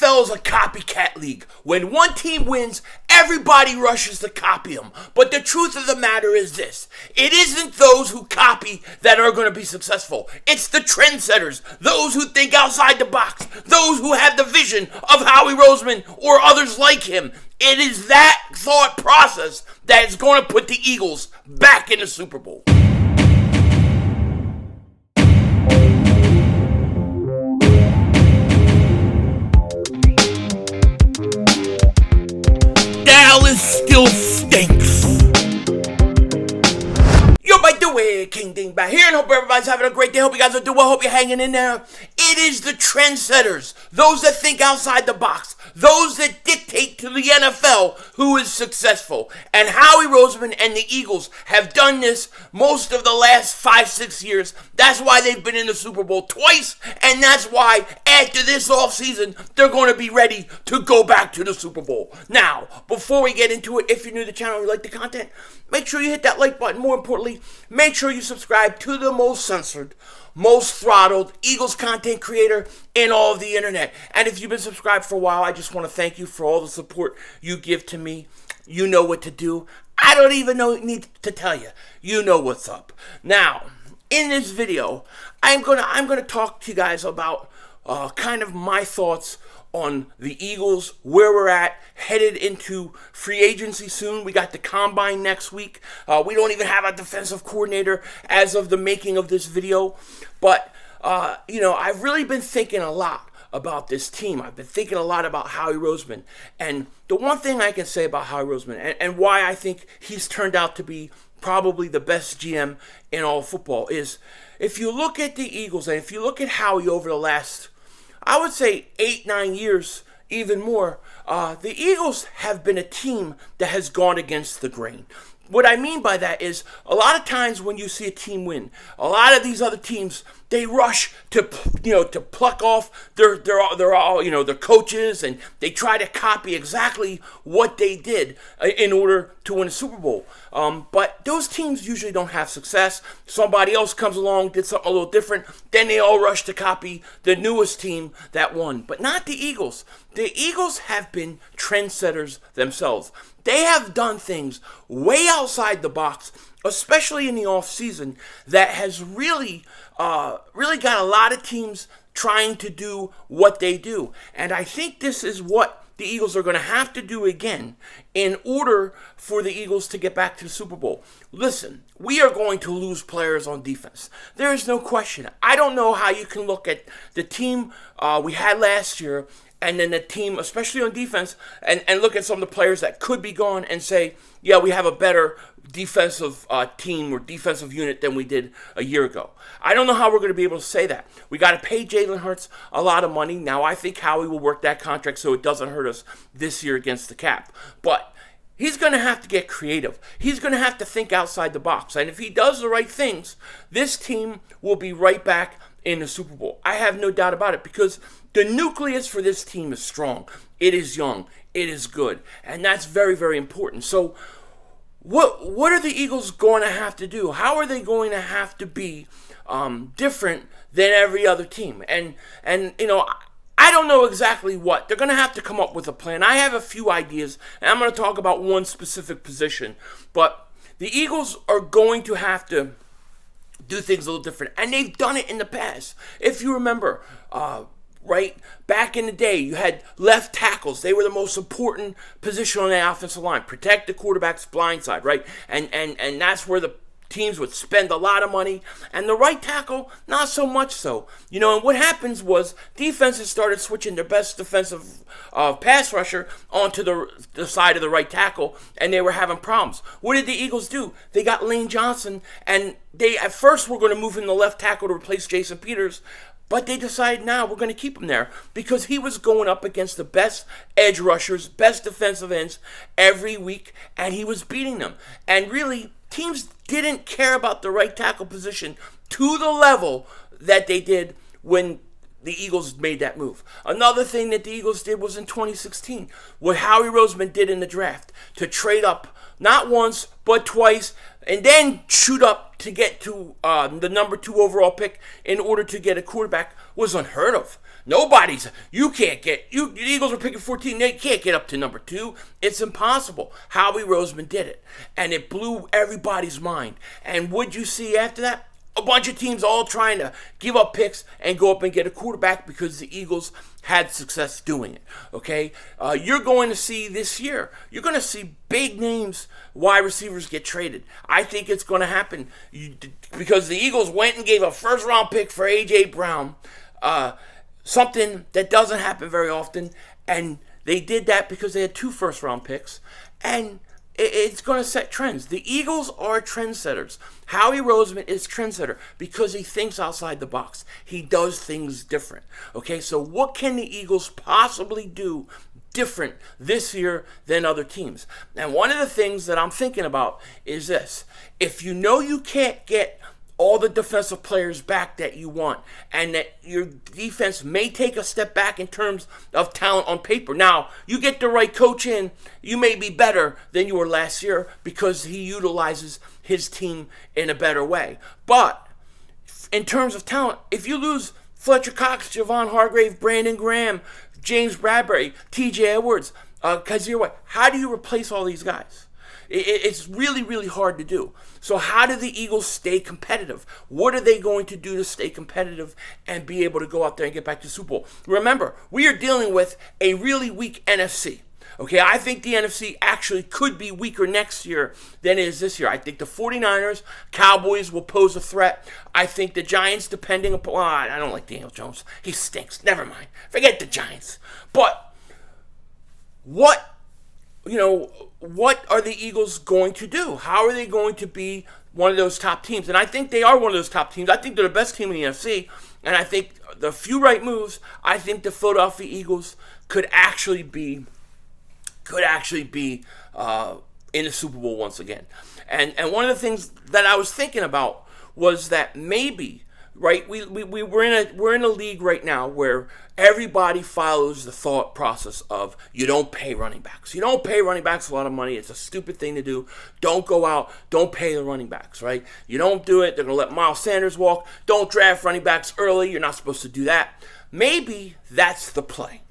NFL is a copycat league. When one team wins, everybody rushes to copy them. But the truth of the matter is this. It isn't those who copy that are going to be successful. It's the trendsetters, those who think outside the box, those who have the vision of Howie Roseman or others like him. It is that thought process that is going to put the Eagles back in the Super Bowl. Dallas still stinks. Yo, by the way, King Dingbat here, and hope everybody's having a great day. Hope you guys are doing well. Hope you're hanging in there. It is the trendsetters, those that think outside the box, those that dictate to the NFL who is successful. And Howie Roseman and the Eagles have done this most of the last 5-6 years. That's why they've been in the Super Bowl twice, and that's why after this offseason, they're going to be ready to go back to the Super Bowl. Now, before we get into it, if you're new to the channel and you like the content, make sure you hit that like button. More importantly, make sure you subscribe to the most censored, most throttled Eagles content creator in all of the internet. And if you've been subscribed for a while, I just want to thank you for all the support you give to me. You know what to do. I don't even need to tell you. You know what's up. Now, in this video, I'm gonna talk to you guys about kind of my thoughts on the Eagles, where we're at, headed into free agency soon. We got the combine next week. We don't even have a defensive coordinator as of the making of this video. But, I've really been thinking a lot about this team. I've been thinking a lot about Howie Roseman. And the one thing I can say about Howie Roseman, and why I think he's turned out to be probably the best GM in all football, is if you look at the Eagles, and if you look at Howie over the last, I would say 8-9 years, even more, the Eagles have been a team that has gone against the grain. What I mean by that is a lot of times when you see a team win, a lot of these other teams, they rush to pluck off their coaches, and they try to copy exactly what they did in order to win a Super Bowl. But those teams usually don't have success. Somebody else comes along, did something a little different, then they all rush to copy the newest team that won. But not the Eagles. The Eagles have been trendsetters themselves. They have done things way outside the box, especially in the offseason, that has really got a lot of teams trying to do what they do. And I think this is what the Eagles are going to have to do again in order for the Eagles to get back to the Super Bowl. Listen, we are going to lose players on defense. There is no question. I don't know how you can look at the team we had last year and then the team, especially on defense, and look at some of the players that could be gone and say, yeah, we have a better defensive team or defensive unit than we did a year ago. I don't know how we're going to be able to say that. We got to pay Jalen Hurts a lot of money. Now, I think Howie will work that contract so it doesn't hurt us this year against the cap. But he's going to have to get creative. He's going to have to think outside the box. And if he does the right things, this team will be right back in the Super Bowl. I have no doubt about it, because the nucleus for this team is strong. It is young. It is good. And that's very, very important. So what are the Eagles going to have to do? How are they going to have to be different than every other team? And I don't know exactly what. They're going to have to come up with a plan. I have a few ideas, and I'm going to talk about one specific position. But the Eagles are going to have to do things a little different. And they've done it in the past. If you remember, right back in the day, you had left tackles. They were the most important position on the offensive line. Protect the quarterback's blind side, right? And that's where the teams would spend a lot of money. And the right tackle, not so much so. And what happens was defenses started switching their best defensive pass rusher onto the side of the right tackle, and they were having problems. What did the Eagles do? They got Lane Johnson, and they at first were going to move him to left tackle to replace Jason Peters. But they decided, now we're going to keep him there because he was going up against the best edge rushers, best defensive ends every week, and he was beating them. And really, teams didn't care about the right tackle position to the level that they did when the Eagles made that move. Another thing that the Eagles did was in 2016, what Howie Roseman did in the draft, to trade up not once, but twice, and then shoot up to get to the number 2 overall pick in order to get a quarterback, was unheard of. The Eagles are picking 14, they can't get up to number 2. It's impossible. Howie Roseman did it, and it blew everybody's mind. And what'd you see after that? A bunch of teams all trying to give up picks and go up and get a quarterback because the Eagles had success doing it, okay? You're going to see this year, you're going to see big names, wide receivers get traded. I think it's going to happen because the Eagles went and gave a first-round pick for A.J. Brown, something that doesn't happen very often, and they did that because they had 2 first-round picks, and it's going to set trends. The Eagles are trendsetters. Howie Roseman is trendsetter because he thinks outside the box. He does things different. Okay, so what can the Eagles possibly do different this year than other teams? And one of the things that I'm thinking about is this. If you know you can't get all the defensive players back that you want, and that your defense may take a step back in terms of talent on paper. Now, you get the right coach in, you may be better than you were last year because he utilizes his team in a better way. But in terms of talent, if you lose Fletcher Cox, Javon Hargrave, Brandon Graham, James Bradbury, TJ Edwards, Kazir White, how do you replace all these guys? It's really, really hard to do. So how do the Eagles stay competitive? What are they going to do to stay competitive and be able to go out there and get back to the Super Bowl? Remember, we are dealing with a really weak NFC. Okay, I think the NFC actually could be weaker next year than it is this year. I think the 49ers, Cowboys will pose a threat. I think the Giants, depending upon... I don't like Daniel Jones. He stinks. Never mind. Forget the Giants. But what are the Eagles going to do? How are they going to be one of those top teams? And I think they are one of those top teams. I think they're the best team in the NFC. And I think the few right moves, I think the Philadelphia Eagles could actually be in the Super Bowl once again. And one of the things that I was thinking about was that maybe, right, we're in a league right now where everybody follows the thought process of you don't pay running backs. You don't pay running backs a lot of money. It's a stupid thing to do. Don't go out. Don't pay the running backs, right? You don't do it. They're going to let Miles Sanders walk. Don't draft running backs early. You're not supposed to do that. Maybe that's the play.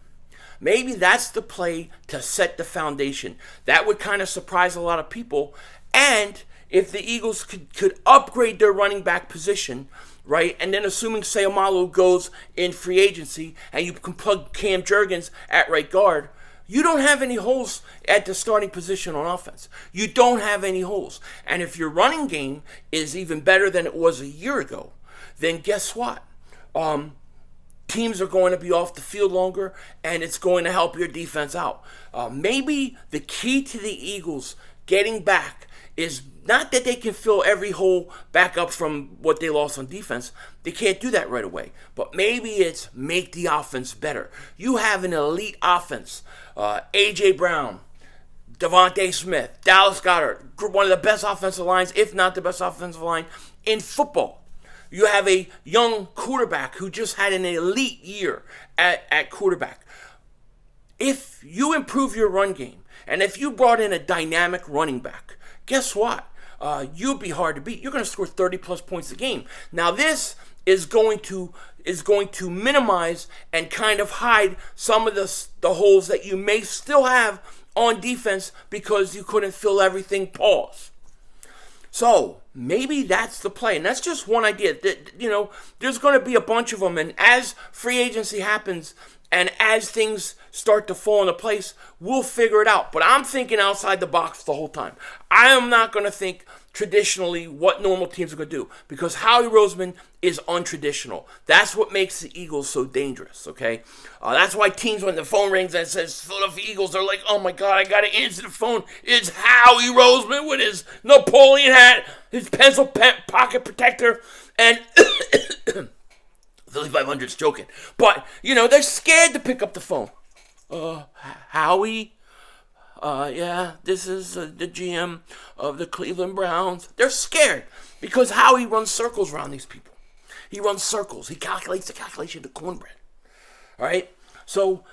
Maybe that's the play to set the foundation. That would kind of surprise a lot of people. And if the Eagles could upgrade their running back position, right, and then assuming Seumalo goes in free agency and you can plug Cam Jurgens at right guard, you don't have any holes at the starting position on offense. You don't have any holes. And if your running game is even better than it was a year ago, then guess what? Teams are going to be off the field longer, and it's going to help your defense out. Maybe the key to the Eagles getting back is not that they can fill every hole back up from what they lost on defense. They can't do that right away. But maybe it's make the offense better. You have an elite offense. A.J. Brown, Devontae Smith, Dallas Goedert, one of the best offensive lines, if not the best offensive line in football. You have a young quarterback who just had an elite year at quarterback. If you improve your run game, and if you brought in a dynamic running back, guess what? You'll be hard to beat. You're going to score 30-plus points a game. Now, this is going to minimize and kind of hide some of the holes that you may still have on defense because you couldn't fill everything. Pause. So maybe that's the play, and that's just one idea. There's going to be a bunch of them, and as free agency happens and as things start to fall into place, we'll figure it out. But I'm thinking outside the box the whole time. I am not going to think traditionally what normal teams are going to do because Howie Roseman is untraditional. That's what makes the Eagles so dangerous, okay? That's why teams, when the phone rings and it says Philadelphia Eagles, they're like, oh my God, I got to answer the phone. It's Howie Roseman with his Napoleon hat, his pencil pocket protector, and Philly 500's joking. But, they're scared to pick up the phone. Howie? Yeah, this is the GM of the Cleveland Browns. They're scared because Howie runs circles around these people. He runs circles. He calculates the calculation of cornbread. All right? So,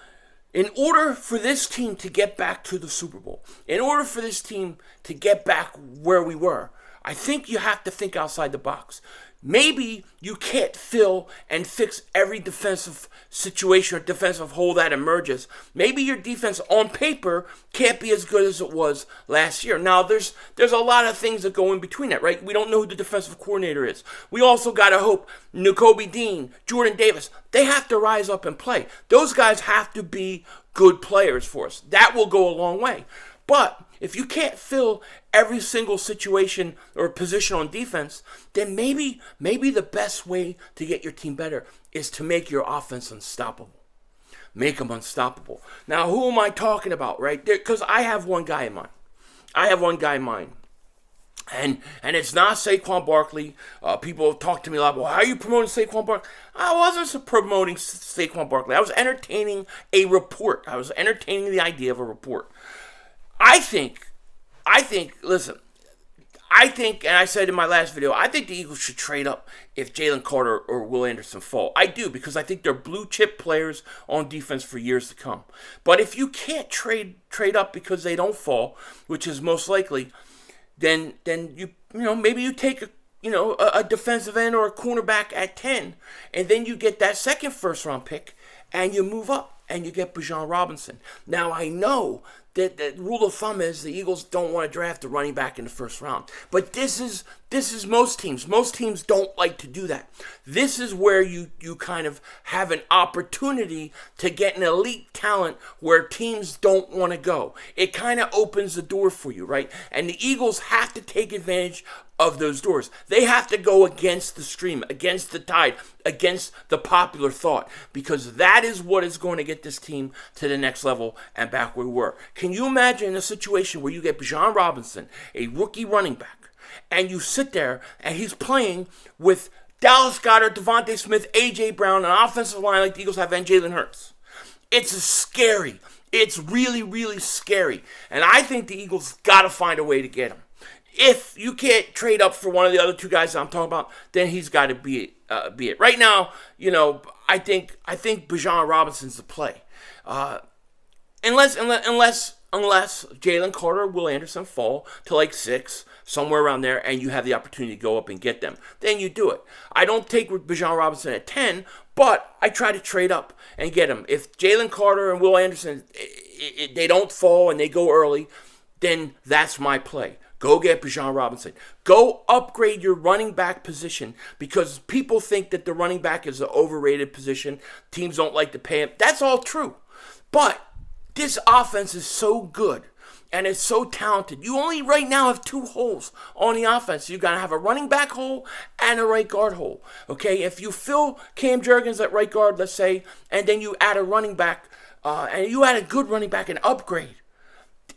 in order for this team to get back to the Super Bowl, in order for this team to get back where we were, I think you have to think outside the box. maybe you can't fill and fix every defensive situation or defensive hole that emerges. Maybe your defense on paper can't be as good as it was last year. Now, there's a lot of things that go in between that, right? We don't know who the defensive coordinator is. We also got to hope N'Kobe Dean, Jordan Davis, they have to rise up and play. Those guys have to be good players for us. That will go a long way. But if you can't fill every single situation or position on defense, then maybe the best way to get your team better is to make your offense unstoppable. Make them unstoppable. Now, who am I talking about, right? Because I have one guy in mind. And it's not Saquon Barkley. People talk to me a lot. Well, how are you promoting Saquon Barkley? I wasn't promoting Saquon Barkley. I was entertaining a report. I was entertaining the idea of a report. I think, and I said in my last video, I think the Eagles should trade up if Jalen Carter or Will Anderson fall. I do, because I think they're blue chip players on defense for years to come. But if you can't trade up because they don't fall, which is most likely, then you maybe you take a defensive end or a cornerback at 10, and then you get that second first round pick, and you move up and you get Bijan Robinson. Now, I know that the rule of thumb is the Eagles don't want to draft a running back in the first round. But this is most teams. Most teams don't like to do that. This is where you kind of have an opportunity to get an elite talent where teams don't want to go. It kind of opens the door for you, right? And the Eagles have to take advantage of those doors. They have to go against the stream, against the tide, against the popular thought, because that is what is going to get this team to the next level and back where we were. Can you imagine a situation where you get Bijan Robinson, a rookie running back, and you sit there and he's playing with Dallas Goedert, Devontae Smith, A.J. Brown, an offensive line like the Eagles have, and Jalen Hurts? It's scary. It's really, really scary. And I think the Eagles got to find a way to get him. If you can't trade up for one of the other two guys that I'm talking about, then he's got to be it. Right now, I think Bijan Robinson's the play. Unless Jalen Carter or Will Anderson fall to like 6, somewhere around there, and you have the opportunity to go up and get them, then you do it. I don't take Bijan Robinson at 10, but I try to trade up and get him. If Jalen Carter and Will Anderson, they don't fall and they go early, then that's my play. Go get Bijan Robinson. Go upgrade your running back position, because people think that the running back is an overrated position. Teams don't like to pay him. That's all true. But this offense is so good and it's so talented. You only right now have 2 holes on the offense. You got to have a running back hole and a right guard hole. Okay, if you fill Cam Jurgens at right guard, let's say, and then you add a running back, and you add a good running back and upgrade,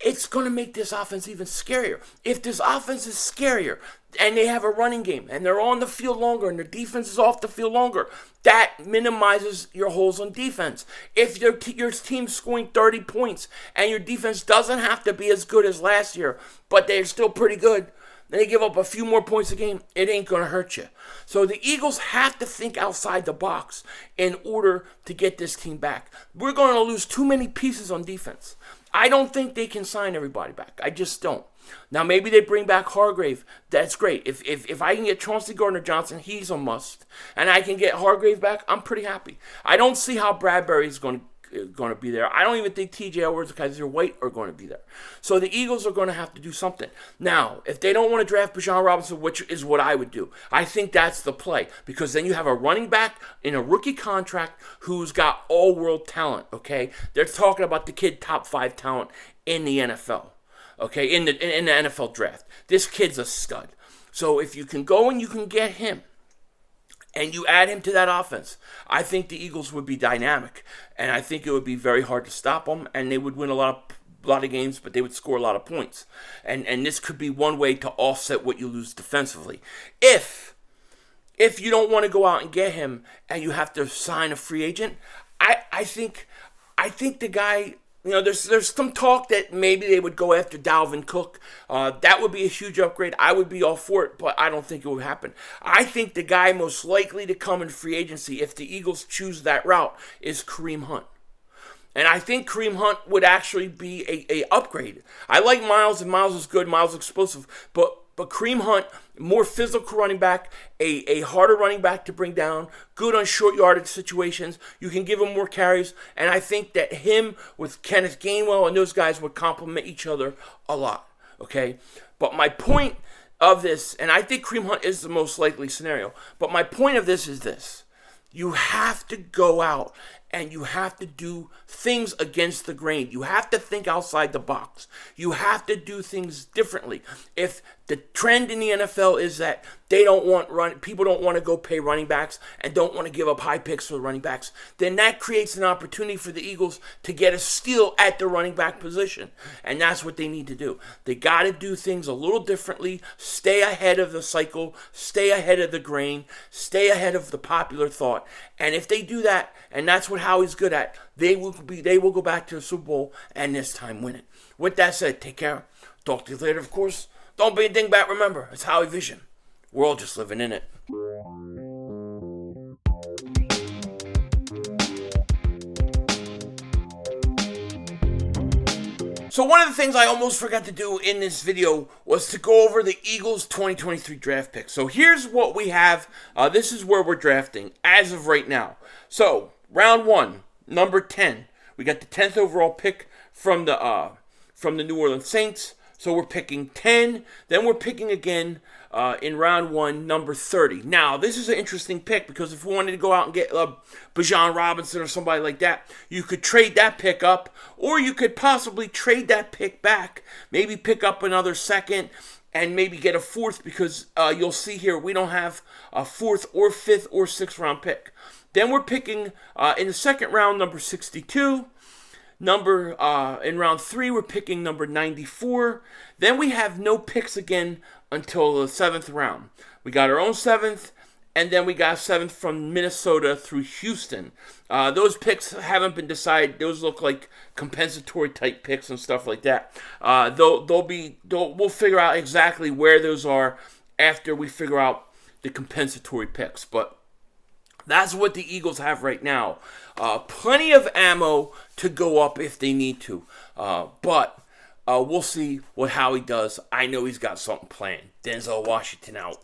it's going to make this offense even scarier. If this offense is scarier and they have a running game and they're on the field longer and their defense is off the field longer, that minimizes your holes on defense. If your team's scoring 30 points and your defense doesn't have to be as good as last year, but they're still pretty good, they give up a few more points a game, it ain't going to hurt you. So the Eagles have to think outside the box in order to get this team back. We're going to lose too many pieces on defense. I don't think they can sign everybody back. I just don't. Now, maybe they bring back Hargrave. That's great. If I can get Chauncey Gardner-Johnson, he's a must. And I can get Hargrave back, I'm pretty happy. I don't see how Bradbury's going to be there. I don't even think T.J. Edwards and Kaiser White are going to be there. So the Eagles are going to have to do something. Now, if they don't want to draft Bijan Robinson, which is what I would do, I think that's the play, because then you have a running back in a rookie contract who's got all-world talent, okay? They're talking about the kid top 5 talent in the NFL, okay, in the NFL draft. This kid's a stud. So if you can go and you can get him, and you add him to that offense, I think the Eagles would be dynamic, and I think it would be very hard to stop them, and they would win a lot of games, but they would score a lot of points. And this could be one way to offset what you lose defensively. If you don't want to go out and get him, and you have to sign a free agent, I think the guy. There's some talk that maybe they would go after Dalvin Cook. That would be a huge upgrade. I would be all for it, but I don't think it would happen. I think the guy most likely to come in free agency, if the Eagles choose that route, is Kareem Hunt. And I think Kareem Hunt would actually be a upgrade. I like Miles, and Miles is good. Miles is explosive. But Kareem Hunt, more physical running back, a harder running back to bring down, good on short yardage situations. You can give him more carries, and I think that him with Kenneth Gainwell and those guys would complement each other a lot, okay? But my point of this, and I think Kareem Hunt is the most likely scenario, but my point of this is this. You have to go out and you have to do things against the grain. You have to think outside the box. You have to do things differently. If the trend in the NFL is that people don't want to go pay running backs and don't want to give up high picks for the running backs, then that creates an opportunity for the Eagles to get a steal at the running back position. And that's what they need to do. They got to do things a little differently, stay ahead of the cycle, stay ahead of the grain, stay ahead of the popular thought. And if they do that, and that's what Howie's good at, they will go back to the Super Bowl and this time win it. With that said, take care. Talk to you later, of course. Don't be a dingbat. Remember, it's Howie Vision. We're all just living in it. So one of the things I almost forgot to do in this video was to go over the Eagles 2023 draft pick. So here's what we have. This is where we're drafting as of right now. So round 1, number 10. We got the 10th overall pick from the New Orleans Saints. So we're picking 10. Then we're picking again in round 1, number 30. Now, this is an interesting pick because if we wanted to go out and get Bijan Robinson or somebody like that, you could trade that pick up, or you could possibly trade that pick back, maybe pick up another second, and maybe get a fourth because you'll see here we don't have a fourth or fifth or sixth round pick. Then we're picking in the second round, number 62. In round 3, we're picking number 94. Then we have no picks again until the 7th round. We got our own 7th, and then we got 7th from Minnesota through Houston. Those picks haven't been decided. Those look like compensatory type picks and stuff like that. We'll figure out exactly where those are after we figure out the compensatory picks. But that's what the Eagles have right now. Plenty of ammo to go up if they need to. But we'll see what Howie does. I know he's got something planned. Denzel Washington out.